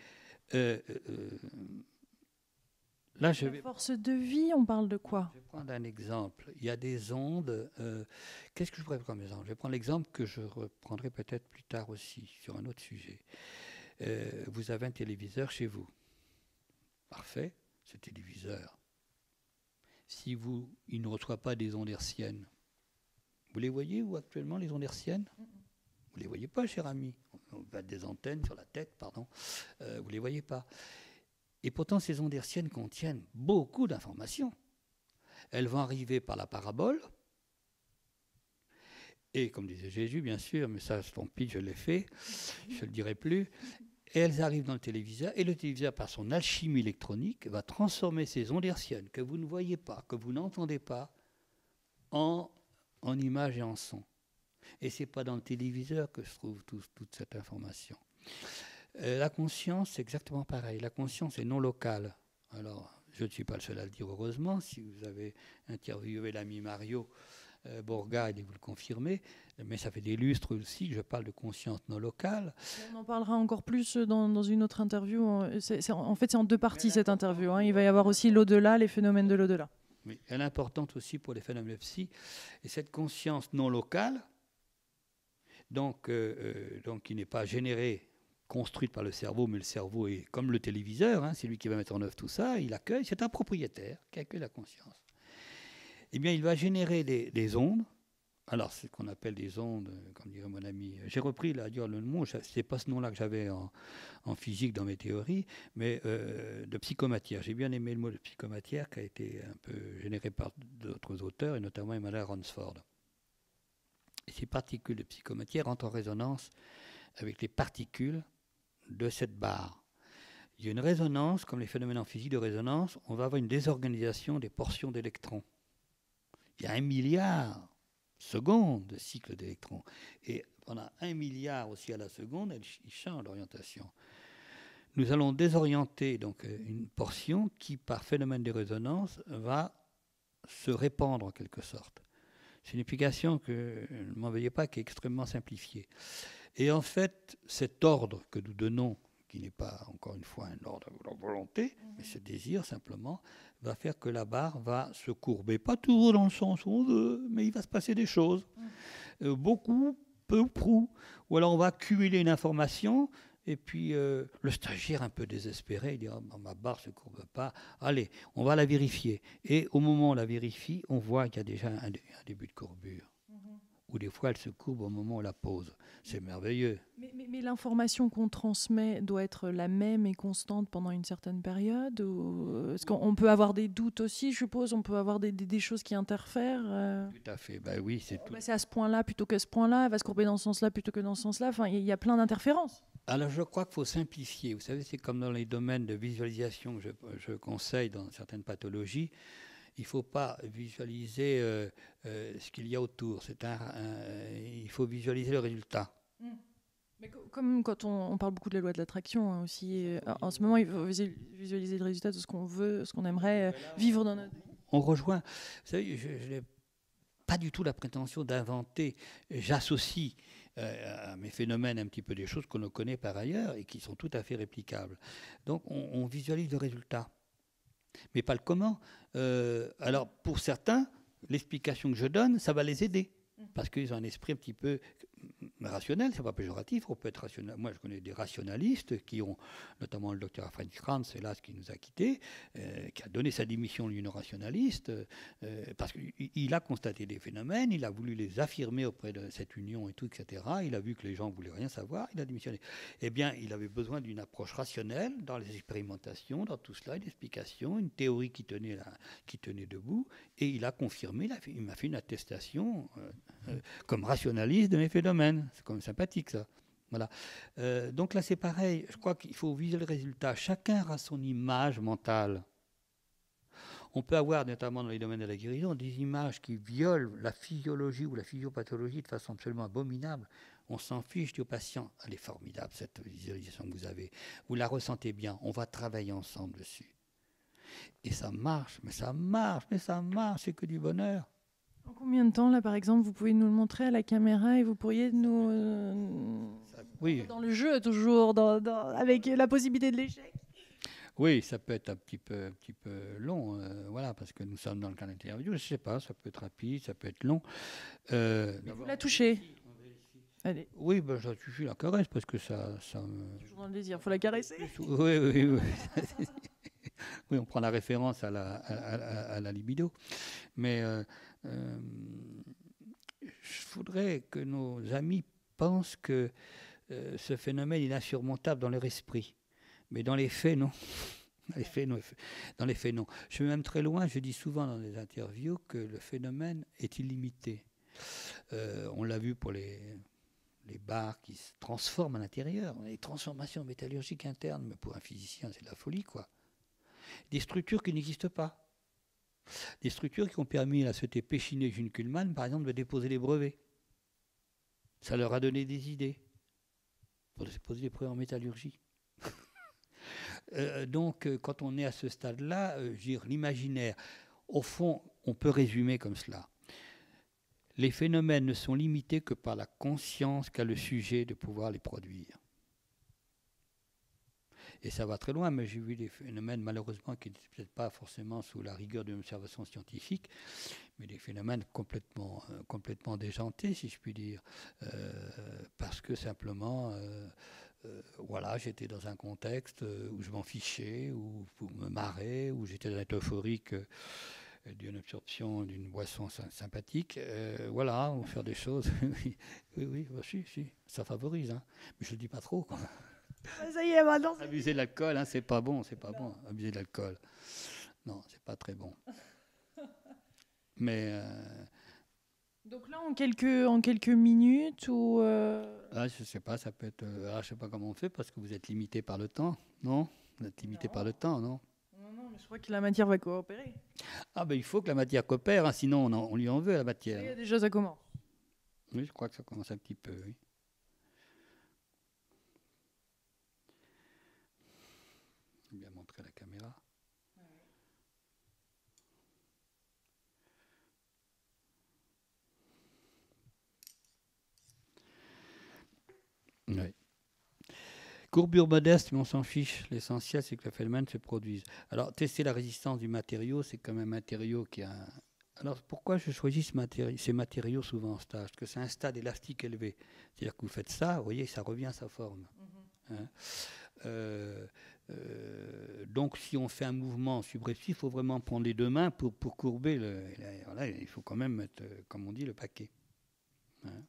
Là, la force de vie, on parle de quoi? Je vais prendre un exemple. Il y a des ondes. Qu'est-ce que je pourrais prendre comme exemple? Je vais prendre l'exemple que je reprendrai peut-être plus tard aussi, sur un autre sujet. Vous avez un téléviseur chez vous. Parfait, ce téléviseur. Si il ne reçoit pas des ondes hertziennes, vous les voyez, vous, actuellement, les ondes hertziennes? Vous ne les voyez pas, cher ami. On va des antennes sur la tête, pardon. Vous ne les voyez pas. Et pourtant, ces ondes hertziennes contiennent beaucoup d'informations. Elles vont arriver par la parabole. Et comme disait Jésus, bien sûr, mais ça, tant pis, je l'ai fait, je ne le dirai plus. Et elles arrivent dans le téléviseur. Et le téléviseur, par son alchimie électronique, va transformer ces ondes hertziennes que vous ne voyez pas, que vous n'entendez pas, en images et en son. Et ce n'est pas dans le téléviseur que se trouve toute cette information. La conscience, c'est exactement pareil. La conscience est non locale. Alors, je ne suis pas le seul à le dire, heureusement. Si vous avez interviewé l'ami Mario Borga, il vous le confirmer. Mais ça fait des lustres aussi que je parle de conscience non locale. On en parlera encore plus dans une autre interview. En fait, c'est en deux parties, cette interview. Il va y avoir aussi l'au-delà, les phénomènes de l'au-delà. Oui, elle est importante aussi pour les phénomènes de psy. Et cette conscience non locale, donc qui n'est pas construite par le cerveau, mais le cerveau est comme le téléviseur, c'est lui qui va mettre en œuvre tout ça, il accueille, c'est un propriétaire qui accueille la conscience. Eh bien, il va générer des ondes. Alors, c'est ce qu'on appelle des ondes, comme dirait mon ami. J'ai repris là, le mot, c'est pas ce nom-là que j'avais en physique dans mes théories, mais de psychomatière. J'ai bien aimé le mot de psychomatière qui a été un peu généré par d'autres auteurs, et notamment Emmanuel Ransford. Et ces particules de psychomatière entrent en résonance avec les particules de cette barre. Il y a une résonance, comme les phénomènes en physique de résonance, on va avoir une désorganisation des portions d'électrons. Il y a 1 milliard secondes de cycles d'électrons. Et pendant 1 milliard aussi à la seconde, ils changent d'orientation. Nous allons désorienter donc une portion qui, par phénomène de résonance, va se répandre en quelque sorte. C'est une explication que, ne m'en veuillez pas, qui est extrêmement simplifiée. Et en fait, cet ordre que nous donnons, qui n'est pas, encore une fois, un ordre de volonté, mais ce désir simplement, va faire que la barre va se courber. Pas toujours dans le sens où on veut, mais il va se passer des choses. Beaucoup, peu ou prou. Ou alors on va cumuler une information, Et puis le stagiaire un peu désespéré, il dit oh, ma barre ne se courbe pas, allez, on va la vérifier. Et au moment où on la vérifie, on voit qu'il y a déjà un début de courbure. Ou des fois elle se courbe au moment où on la pose. C'est merveilleux. Mais l'information qu'on transmet doit être la même et constante pendant une certaine période ou... Est-ce qu'on peut avoir des doutes aussi, je suppose? On peut avoir des choses qui interfèrent Tout à fait, bah oui, c'est tout. C'est à ce point-là plutôt qu'à ce point-là, elle va se courber dans ce sens-là plutôt que dans ce sens-là. Enfin, il y a plein d'interférences. Alors je crois qu'il faut simplifier. Vous savez, c'est comme dans les domaines de visualisation que je conseille dans certaines pathologies. Il ne faut pas visualiser ce qu'il y a autour. Il faut visualiser le résultat. Mais comme quand on parle beaucoup de la loi de l'attraction hein, aussi, en ce moment, il faut visualiser le résultat de ce qu'on veut, ce qu'on aimerait vivre dans notre vie. On rejoint. Vous savez, je n'ai pas du tout la prétention d'inventer. J'associe à mes phénomènes un petit peu des choses qu'on connaît par ailleurs et qui sont tout à fait réplicables. Donc on visualise le résultat. Mais pas le comment. Alors, pour certains, l'explication que je donne, ça va les aider. Parce qu'ils ont un esprit un petit peu rationnel, c'est pas péjoratif, on peut être rationnel. Moi, je connais des rationalistes qui ont, notamment le docteur Frank Kranz, hélas, qui nous a quittés, qui a donné sa démission, lui, rationaliste, parce qu'il a constaté des phénomènes, il a voulu les affirmer auprès de cette union et tout, etc. Il a vu que les gens ne voulaient rien savoir, il a démissionné. Eh bien, il avait besoin d'une approche rationnelle dans les expérimentations, dans tout cela, une explication, une théorie qui tenait debout, et il a confirmé, il m'a fait une attestation comme rationaliste de mes phénomènes. C'est quand même sympathique, ça. Voilà. Donc là, c'est pareil. Je crois qu'il faut viser le résultat. Chacun a son image mentale. On peut avoir, notamment dans les domaines de la guérison, des images qui violent la physiologie ou la physiopathologie de façon absolument abominable. On s'en fiche du patient. Elle est formidable, cette visualisation que vous avez. Vous la ressentez bien. On va travailler ensemble dessus. Et ça marche, mais ça marche, c'est que du bonheur. En combien de temps, là, par exemple, vous pouvez nous le montrer à la caméra et vous pourriez nous... Oui. Dans le jeu, toujours, avec la possibilité de l'échec. Oui, ça peut être un petit peu long, voilà, parce que nous sommes dans le cas d'interview. Je ne sais pas, ça peut être rapide, ça peut être long. Vous la touchez. Allez. Oui, ben, ça suffit la caresse, parce que ça Toujours dans le désir, il faut la caresser. Oui. Oui, on prend la référence à la libido. Mais je voudrais que nos amis pensent que ce phénomène est insurmontable dans leur esprit. Mais dans les faits, non. Dans les faits, non. Je vais même très loin, je dis souvent dans les interviews que le phénomène est illimité. On l'a vu pour les barres qui se transforment à l'intérieur. Les transformations métallurgiques internes, mais pour un physicien, c'est de la folie, quoi. Des structures qui n'existent pas. Des structures qui ont permis à la société Péchinet-Kuhlmann, par exemple, de déposer les brevets. Ça leur a donné des idées pour déposer des brevets en métallurgie. Donc, quand on est à ce stade-là, l'imaginaire, au fond, on peut résumer comme cela. Les phénomènes ne sont limités que par la conscience qu'a le sujet de pouvoir les produire. Et ça va très loin, mais j'ai vu des phénomènes, malheureusement, qui n'étaient peut-être pas forcément sous la rigueur d'une observation scientifique, mais des phénomènes complètement déjantés, si je puis dire, parce que simplement, voilà, j'étais dans un contexte où je m'en fichais, où pour me marrer, où j'étais dans euphorique d'une absorption d'une boisson sympathique, voilà, ou faire des choses. oui, si, ça favorise, hein, mais je le dis pas trop, quoi. Ça y est, maintenant. Abuser de l'alcool, hein, c'est pas bon. Abuser de l'alcool, non, c'est pas très bon. Mais donc là, en quelques minutes ou je sais pas, ça peut être. Je sais pas comment on fait parce que vous êtes limité par le temps, non? Vous êtes limité par le temps, non? Non, mais je crois que la matière va coopérer. Ah ben il faut que la matière coopère, hein, sinon on lui en veut à la matière. Et déjà, ça commence. Oui, je crois que ça commence un petit peu, oui. Je vais bien montrer la caméra. Oui. Courbure modeste, mais on s'en fiche. L'essentiel, c'est que le phénomène se produise. Alors, tester la résistance du matériau, c'est quand même un matériau qui a... Alors, pourquoi je choisis ces matériaux souvent en stage? Parce que c'est un stade élastique élevé. C'est-à-dire que vous faites ça, vous voyez, ça revient à sa forme. hein. Donc, si on fait un mouvement subreptice, il faut vraiment prendre les deux mains pour courber. Là, il faut quand même mettre, comme on dit, le paquet. Hein.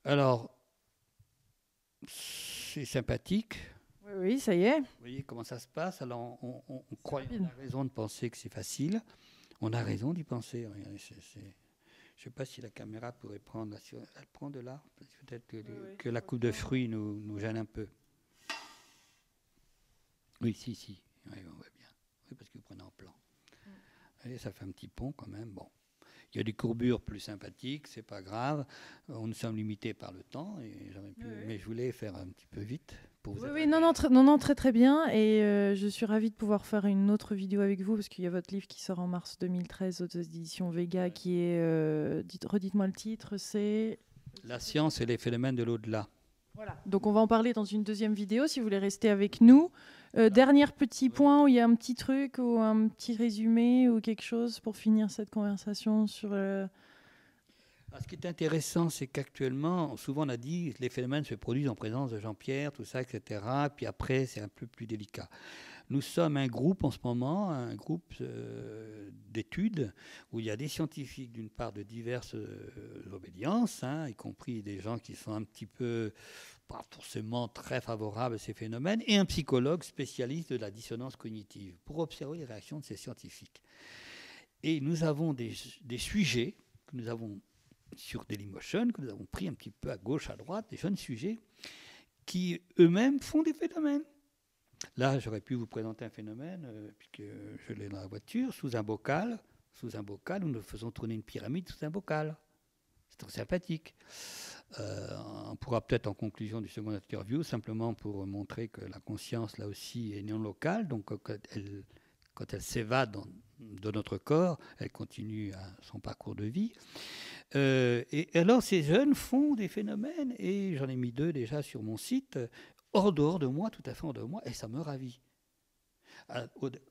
Alors, c'est sympathique. Oui, oui, ça y est. Vous voyez comment ça se passe. Alors, on croit, on a raison de penser que c'est facile. On a raison d'y penser. Regardez, je ne sais pas si la caméra pourrait prendre. Elle prend de là. Peut-être que la coupe de fruits nous gêne un peu. Oui, si. Oui, on voit bien. Oui, parce que vous prenez en plan. Voyez, ça fait un petit pont quand même. Bon. Il y a des courbures plus sympathiques, c'est pas grave. Nous sommes limités par le temps, mais je voulais faire un petit peu vite. Pour vous non, très très bien. Et je suis ravie de pouvoir faire une autre vidéo avec vous, parce qu'il y a votre livre qui sort en mars 2013 aux éditions Vega, qui est, redites-moi le titre, c'est... La science et les phénomènes de l'au-delà. Voilà, donc on va en parler dans une deuxième vidéo, si vous voulez rester avec nous. Dernier petit point où il y a un petit truc ou un petit résumé ou quelque chose pour finir cette conversation sur... Ce qui est intéressant, c'est qu'actuellement, souvent on a dit que les phénomènes se produisent en présence de Jean-Pierre, tout ça, etc. Puis après, c'est un peu plus délicat. Nous sommes un groupe en ce moment, un groupe d'études où il y a des scientifiques d'une part de diverses obédiences, hein, y compris des gens qui sont un petit peu pas forcément très favorables à ces phénomènes, et un psychologue spécialiste de la dissonance cognitive pour observer les réactions de ces scientifiques. Et nous avons des sujets que nous avons sur Dailymotion, que nous avons pris un petit peu à gauche, à droite, des jeunes sujets qui eux-mêmes font des phénomènes. Là, j'aurais pu vous présenter un phénomène, puisque je l'ai dans la voiture, sous un bocal, où nous faisons tourner une pyramide sous un bocal. C'est très sympathique. On pourra peut-être en conclusion du second interview, simplement pour montrer que la conscience, là aussi, est non locale. Donc, quand elle s'évade de notre corps, elle continue son parcours de vie. Et alors, ces jeunes font des phénomènes, et j'en ai mis 2 déjà sur mon site, hors dehors de moi, tout à fait hors de moi, et ça me ravit.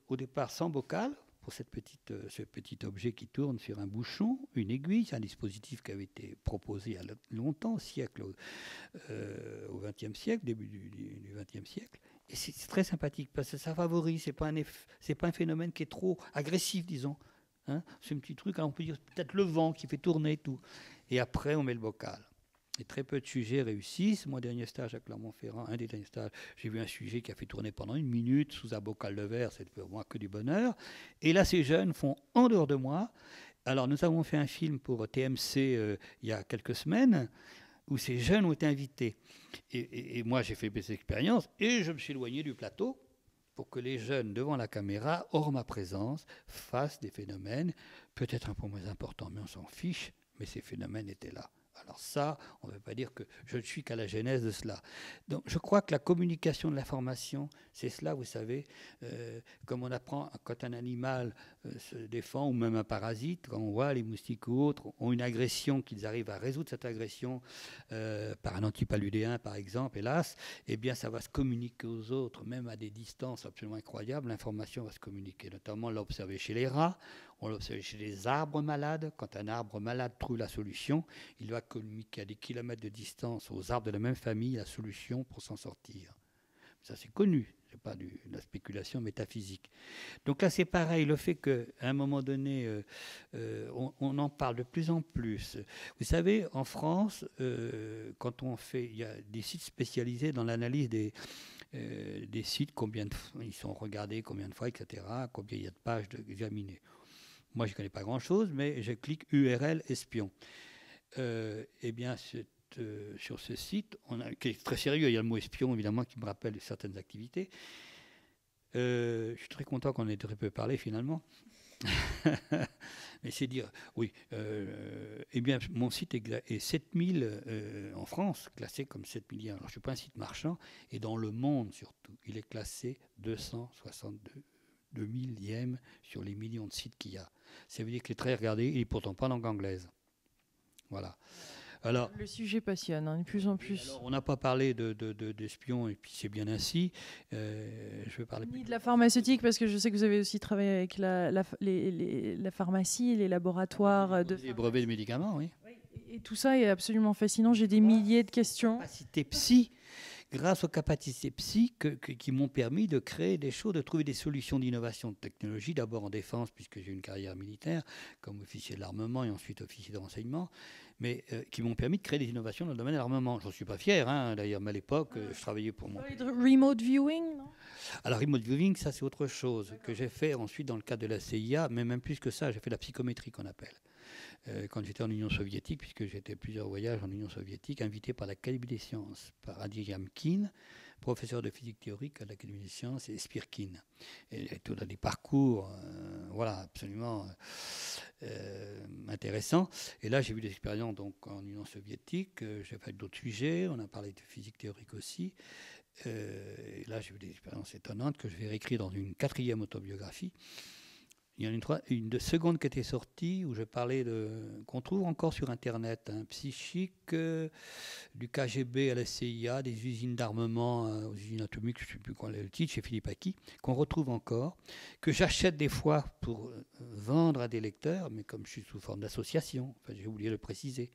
Au départ, sans bocal, pour ce petit objet qui tourne sur un bouchon, une aiguille, c'est un dispositif qui avait été proposé il y a longtemps, au XXe siècle, début du XXe siècle. Et c'est très sympathique, parce que ça favorise, c'est pas un phénomène qui est trop agressif, disons. Hein, c'est un petit truc, alors on peut dire peut-être le vent qui fait tourner tout. Et après, on met le bocal. Et très peu de sujets réussissent. Mon dernier stage à Clermont-Ferrand, un des derniers stages, j'ai vu un sujet qui a fait tourner pendant 1 minute sous un bocal de verre. C'est pour moi que du bonheur. Et là, ces jeunes font en dehors de moi. Alors, nous avons fait un film pour TMC il y a quelques semaines où ces jeunes ont été invités. Et moi, j'ai fait des expériences et je me suis éloigné du plateau pour que les jeunes devant la caméra, hors ma présence, fassent des phénomènes, peut-être un peu moins importants, mais on s'en fiche, mais ces phénomènes étaient là. Alors ça, on ne veut pas dire que je ne suis qu'à la genèse de cela. Donc je crois que la communication de l'information, c'est cela, vous savez, comme on apprend quand un animal se défend, ou même un parasite, quand on voit les moustiques ou autres ont une agression, qu'ils arrivent à résoudre cette agression par un antipaludéen par exemple, hélas, eh bien ça va se communiquer aux autres, même à des distances absolument incroyables, l'information va se communiquer. Notamment on l'a observé chez les rats, on l'a observé chez les arbres malades. Quand un arbre malade trouve la solution, il va communiquer à des kilomètres de distance aux arbres de la même famille la solution pour s'en sortir. Ça, c'est connu. Ce n'est pas de la spéculation métaphysique. Donc là, c'est pareil. Le fait qu'à un moment donné, on en parle de plus en plus. Vous savez, en France, quand on fait... Il y a des sites spécialisés dans l'analyse des sites, combien ils sont regardés, combien de fois, etc., combien il y a de pages examinées. Moi, je ne connais pas grand-chose, mais je clique URL espion. Eh bien, sur ce site, qui est très sérieux, il y a le mot espion, évidemment, qui me rappelle certaines activités. Je suis très content qu'on ait très peu parlé, finalement. Mais c'est dire, oui, eh bien, mon site est 7000 en France, classé comme 7 milliards. Alors, je ne suis pas un site marchand, et dans le monde, surtout, il est classé 262 millième sur les millions de sites qu'il y a. Ça veut dire qu'il est très regardé, il n'est pourtant pas en langue anglaise. Voilà. Alors, le sujet passionne, hein, de plus en plus. Alors, on n'a pas parlé d'espions, et puis c'est bien ainsi. Je veux parler ni de la pharmaceutique, parce que je sais que vous avez aussi travaillé avec la pharmacie, les laboratoires. Les brevets de médicaments, oui. Et tout ça est absolument fascinant. J'ai des milliers de questions. Capacité psy, grâce aux capacités psy qui m'ont permis de créer des choses, de trouver des solutions d'innovation de technologie, d'abord en défense, puisque j'ai eu une carrière militaire comme officier de l'armement et ensuite officier de renseignement, mais qui m'ont permis de créer des innovations dans le domaine de l'armement. Je n'en suis pas fier, hein, d'ailleurs, mais à l'époque, je travaillais pour mon... Remote viewing, non? Alors, remote viewing, ça c'est autre chose que j'ai fait ensuite dans le cadre de la CIA, mais même plus que ça, j'ai fait la psychométrie qu'on appelle. Quand j'étais en Union soviétique, puisque j'étais plusieurs voyages en Union soviétique, invité par l'Académie des sciences, par Adi Yamkin, professeur de physique théorique à l'Académie des sciences, et Spirkin. Et tout dans des parcours voilà, absolument intéressants. Et là, j'ai vu des expériences donc, en Union soviétique, j'ai fait d'autres sujets, on a parlé de physique théorique aussi. Et là, j'ai vu des expériences étonnantes que je vais réécrire dans une 4e autobiographie. Il y en a une seconde qui était sortie où je parlais qu'on trouve encore sur Internet, psychique, du KGB à la CIA, des usines d'armement aux usines atomiques, je ne sais plus quoi le titre, chez Philippe Aki, qu'on retrouve encore, que j'achète des fois pour vendre à des lecteurs, mais comme je suis sous forme d'association, enfin, j'ai oublié de le préciser.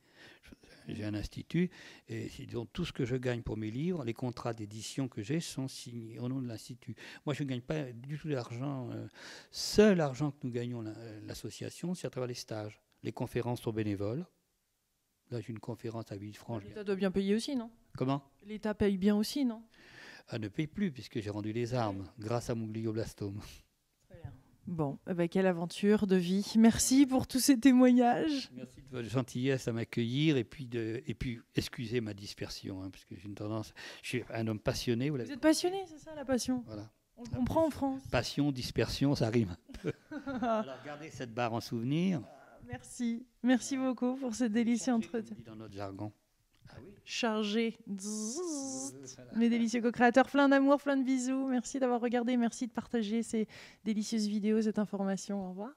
J'ai un institut et donc, tout ce que je gagne pour mes livres, les contrats d'édition que j'ai sont signés au nom de l'institut. Moi, je ne gagne pas du tout d'argent. Seul argent que nous gagnons, l'association, c'est à travers les stages. Les conférences sont bénévoles. Là, j'ai une conférence à Villefranche. L'État doit bien payer aussi, non? Comment? L'État paye bien aussi, non? Elle ne paye plus puisque j'ai rendu les armes grâce à mon glioblastome. Très bien. Bon, quelle aventure de vie. Merci pour tous ces témoignages. Merci de votre gentillesse à m'accueillir et puis excusez ma dispersion, parce que j'ai une tendance... Je suis un homme passionné. Vous êtes passionné, c'est ça la passion? Voilà. On le comprend en France. Passion, dispersion, ça rime. Alors gardez cette barre en souvenir. Merci. Merci beaucoup pour ce délicieux entretien. Dans notre jargon. Ah oui. Chargé. Mes délicieux co-créateurs, plein d'amour, plein de bisous. Merci d'avoir regardé, merci de partager ces délicieuses vidéos, cette information. Au revoir.